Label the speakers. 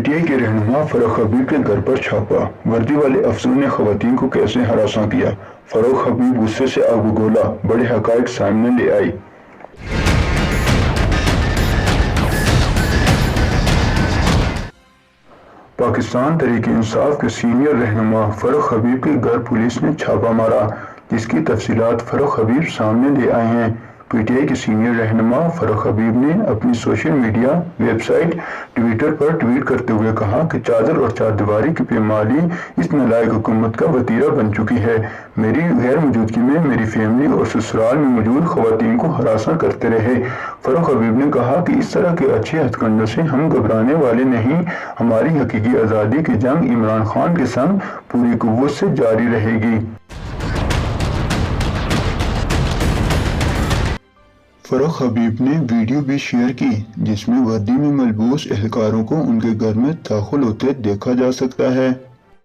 Speaker 1: P T I کے رہنما فاروق حبیب کے گھر پر چھاپا، وردی والے افسروں نے خواتین کو کیسے ہراساں کیا؟ فاروق حبیب غصے سے آگ بگولا، بڑے حقائق سامنے لے آئی۔ پاکستان تحریک انصاف کے سینئر رہنما فاروق حبیب کے گھر پولیس نے چھاپا مارا، جس کی تفصیلات فاروق حبیب سامنے لے آئے ہیں۔ پی ٹی آئی کے سینئر رہنما فاروق حبیب نے اپنی social media website Twitter پر ٹویٹ کرتے ہوئے کہا کہ چادر اور چاردیواری کی پامالی اس نالائق حکومت کا وتیرہ بن چکی ہے۔ میری غیر موجودگی میں میری فیملی اور سسرال میں موجود خواتین کو ہراساں کرتے رہے۔ فاروق حبیب نے کہا کہ اس طرح کے اچھے ہتھ کنڈوں سے ہم گھبرانے والے نہیں، ہماری حقیقی آزادی کی جنگ عمران خان کے سنگ پوری قوت سے جاری رہے گی۔ فاروق حبیب نے ویڈیو بھی شیئر کی جس میں وردی میں ملبوس اہلکاروں کو ان کے گھر میں داخل ہوتے دیکھا جا سکتا ہے۔